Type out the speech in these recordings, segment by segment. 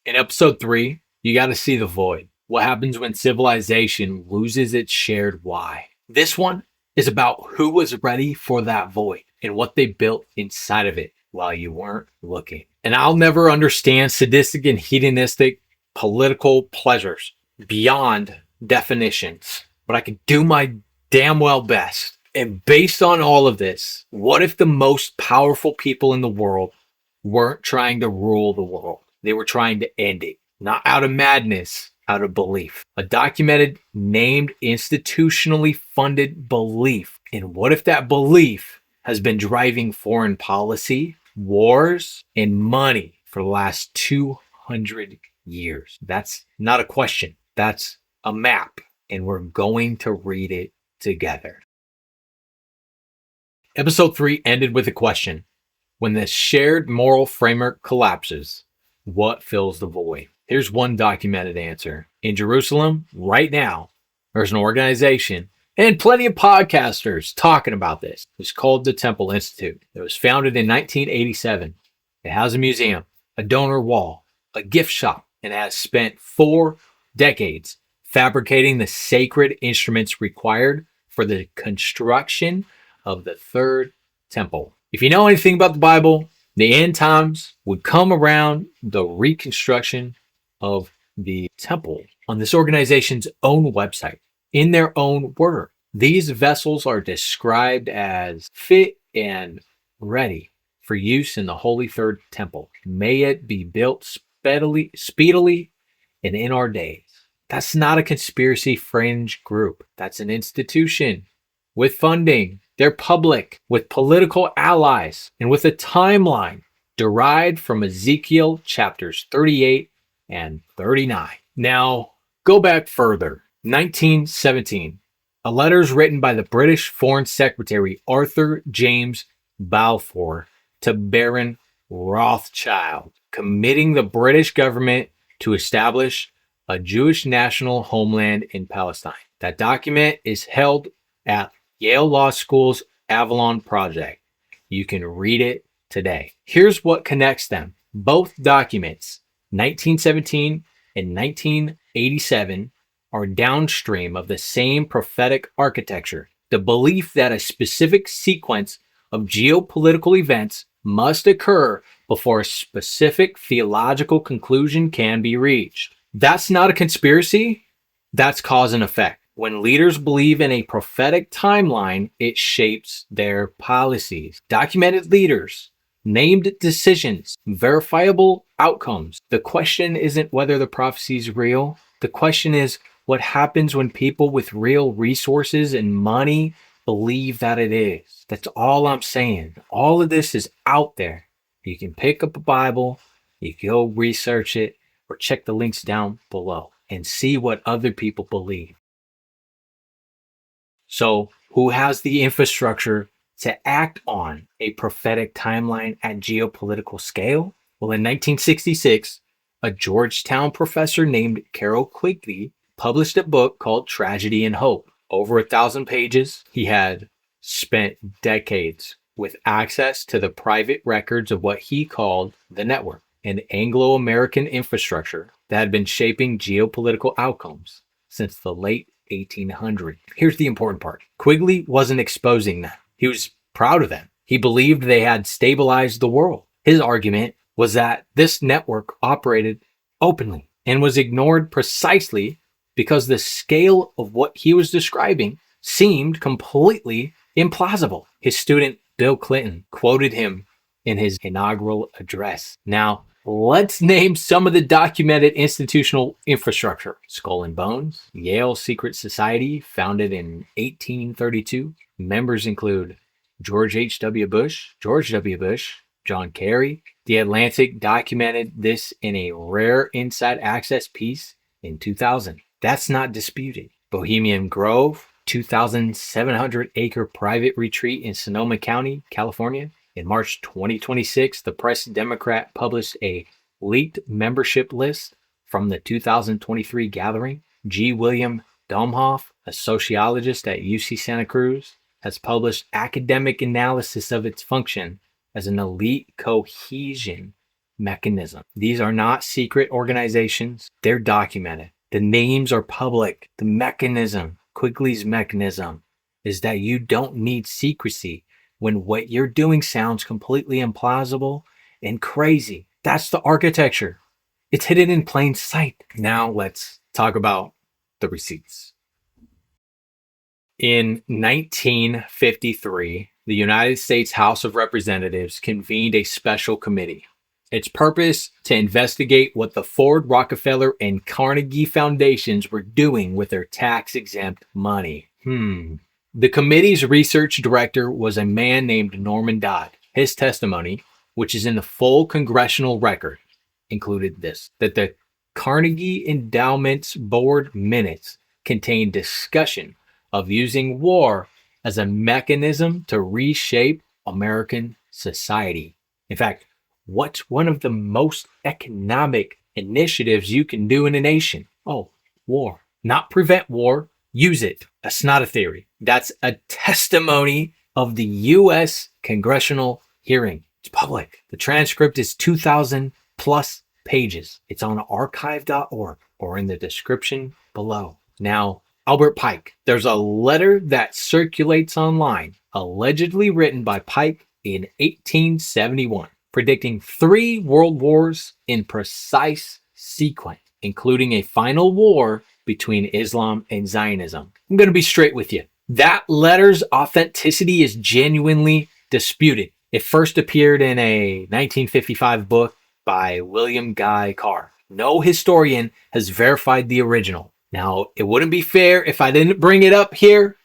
In episode 3, you got to see the void. What happens when civilization loses its shared why? This one is about who was ready for that void and what they built inside of it while you weren't looking. And I'll never understand sadistic and hedonistic political pleasures beyond definitions, but I can do my damn well best. And based on all of this, what if the most powerful people in the world weren't trying to rule the world? They were trying to end it, not out of madness, out of belief. A documented, named, institutionally funded belief. And what if that belief has been driving foreign policy, wars, and money for the last 200 years? That's not a question. That's a map. And we're going to read it together. Episode 3 ended with a question. When the shared moral framework collapses, what fills the void? Here's one documented answer. In Jerusalem, right now, there's an organization and plenty of podcasters talking about this. It's called the Temple Institute. It was founded in 1987. It has a museum, a donor wall, a gift shop, and has spent 4 decades fabricating the sacred instruments required for the construction of the third temple. If you know anything about the Bible, the end times would come around the reconstruction of the temple on this organization's own website. In their own word, these vessels are described as fit and ready for use in the holy third temple. May it be built speedily and in our days. That's not a conspiracy fringe group. That's an institution with funding. They're public, with political allies, and with a timeline derived from Ezekiel chapters 38 and 39. Now, go back further. 1917. A letter is written by the British Foreign Secretary Arthur James Balfour to Baron Rothschild, committing the British government to establish a Jewish national homeland in Palestine. That document is held at Yale Law School's Avalon Project. You can read it today. Here's what connects them. Both documents, 1917 and 1987, are downstream of the same prophetic architecture. The belief that a specific sequence of geopolitical events must occur before a specific theological conclusion can be reached. That's not a conspiracy. That's cause and effect. When leaders believe in a prophetic timeline, it shapes their policies. Documented leaders, named decisions, verifiable outcomes. The question isn't whether the prophecy is real. The question is what happens when people with real resources and money believe that it is. That's all I'm saying. All of this is out there. You can pick up a Bible, you can go research it, or check the links down below and see what other people believe. So, who has the infrastructure to act on a prophetic timeline at geopolitical scale? Well, in 1966, a Georgetown professor named Carroll Quigley published a book called Tragedy and Hope. Over 1,000 pages. He had spent decades with access to the private records of what he called the network, an Anglo-American infrastructure that had been shaping geopolitical outcomes since the late 1800s. Here's the important part. Quigley wasn't exposing them. He was proud of them. He believed they had stabilized the world. His argument was that this network operated openly and was ignored precisely because the scale of what he was describing seemed completely implausible. His student, Bill Clinton, quoted him in his inaugural address. Now, let's name some of the documented institutional infrastructure. Skull and Bones, Yale Secret Society, founded in 1832. Members include George W. Bush, John Kerry. The Atlantic documented this in a rare inside access piece in 2000. That's not disputed. Bohemian Grove, 2,700-acre private retreat in Sonoma County, California. In March 2026, the Press Democrat published a leaked membership list from the 2023 gathering. G. William Domhoff, a sociologist at UC Santa Cruz, has published academic analysis of its function as an elite cohesion mechanism. These are not secret organizations. They're documented. The names are public. The mechanism, Quigley's mechanism, is that you don't need secrecy when what you're doing sounds completely implausible and crazy. That's the architecture. It's hidden in plain sight. Now let's talk about the receipts. In 1953, the United States House of Representatives convened a special committee. Its purpose to investigate what the Ford, Rockefeller, and Carnegie foundations were doing with their tax-exempt money. The committee's research director was a man named Norman Dodd. His testimony, which is in the full congressional record, included this: that the Carnegie Endowment's board minutes contained discussion of using war as a mechanism to reshape American society. In fact, what's one of the most economic initiatives you can do in a nation? Oh, war. Not prevent war, use it. That's not a theory. That's a testimony of the U.S. congressional hearing. It's public. The transcript is 2,000 plus pages. It's on archive.org or in the description below. Now, Albert Pike. There's a letter that circulates online, allegedly written by Pike in 1871, predicting 3 world wars in precise sequence, including a final war between Islam and Zionism. I'm going to be straight with you. That letter's authenticity is genuinely disputed. It first appeared in a 1955 book by William Guy Carr. No historian has verified the original. Now, it wouldn't be fair if I didn't bring it up here,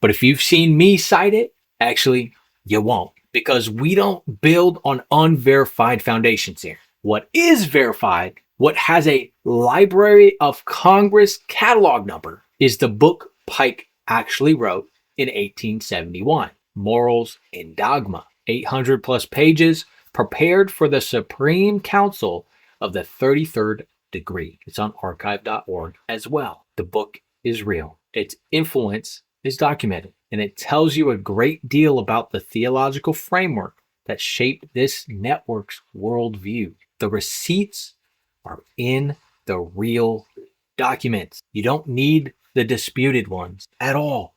but if you've seen me cite it, actually, you won't, because we don't build on unverified foundations here. What is verified, what has a Library of Congress catalog number, is the book Pike actually wrote in 1871, Morals and Dogma, 800 plus pages, prepared for the Supreme Council of the 33rd degree. It's on archive.org as well. The book is real. Its influence is documented, and it tells you a great deal about the theological framework that shaped this network's worldview. The receipts are in the real documents. You don't need the disputed ones at all.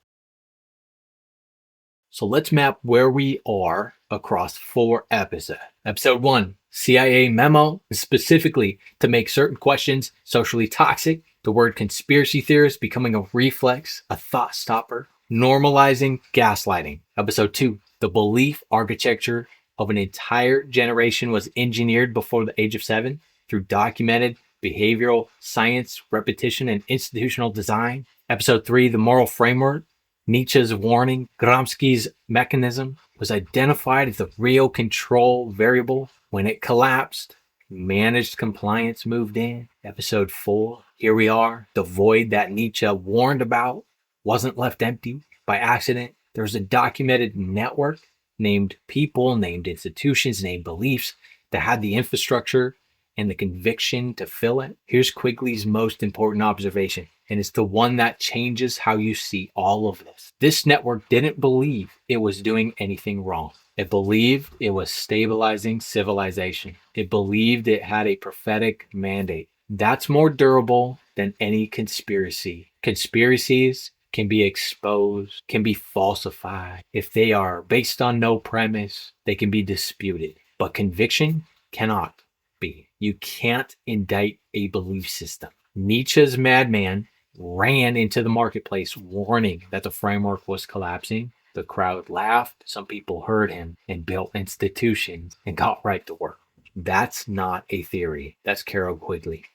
So let's map where we are across 4 episodes. Episode 1, CIA memo, specifically to make certain questions socially toxic. The word conspiracy theorist becoming a reflex, a thought stopper. Normalizing gaslighting. Episode 2, the belief architecture of an entire generation was engineered before the age of 7 through documented behavioral science, repetition, and institutional design. Episode 3, the moral framework. Nietzsche's warning, Gramsci's mechanism, was identified as the real control variable. When it collapsed, managed compliance moved in. Episode 4, here we are. The void that Nietzsche warned about wasn't left empty by accident. There's a documented network, named people, named institutions, named beliefs that had the infrastructure and the conviction to fill it. Here's Quigley's most important observation, and it's the one that changes how you see all of this. This network didn't believe it was doing anything wrong. It believed it was stabilizing civilization. It believed it had a prophetic mandate. That's more durable than any conspiracy. Conspiracies can be exposed, can be falsified. If they are based on no premise, they can be disputed. But conviction cannot be. You can't indict a belief system. Nietzsche's madman ran into the marketplace warning that the framework was collapsing. The crowd laughed. Some people heard him and built institutions and got right to work. That's not a theory. That's Carol Quigley,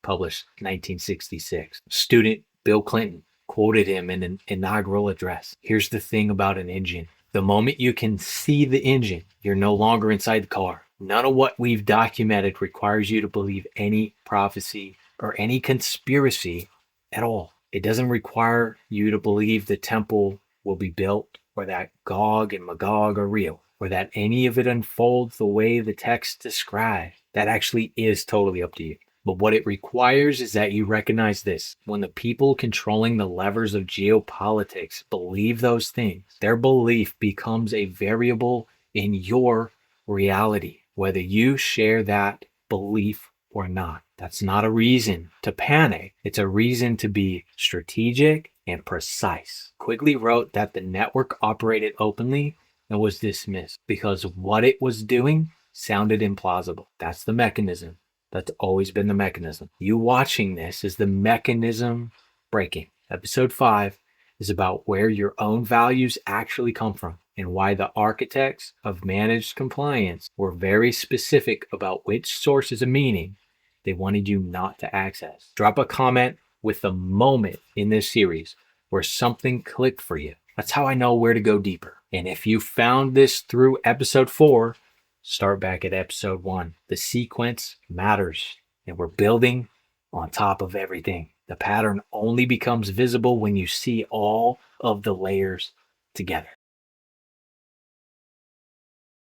published 1966. Student Bill Clinton quoted him in an inaugural address. Here's the thing about an engine. The moment you can see the engine, you're no longer inside the car. None of what we've documented requires you to believe any prophecy or any conspiracy at all. It doesn't require you to believe the temple will be built, or that Gog and Magog are real, or that any of it unfolds the way the text describes. That actually is totally up to you. But what it requires is that you recognize this. When the people controlling the levers of geopolitics believe those things, their belief becomes a variable in your reality, whether you share that belief or not. That's not a reason to panic. It's a reason to be strategic and precise. Quigley wrote that the network operated openly and was dismissed because what it was doing sounded implausible. That's the mechanism. That's always been the mechanism. You watching this is the mechanism breaking. Episode 5 is about where your own values actually come from and why the architects of managed compliance were very specific about which sources of meaning they wanted you not to access. Drop a comment with the moment in this series where something clicked for you. That's how I know where to go deeper. And if you found this through episode 4, start back at episode 1. The sequence matters, and we're building on top of everything. The pattern only becomes visible when you see all of the layers together.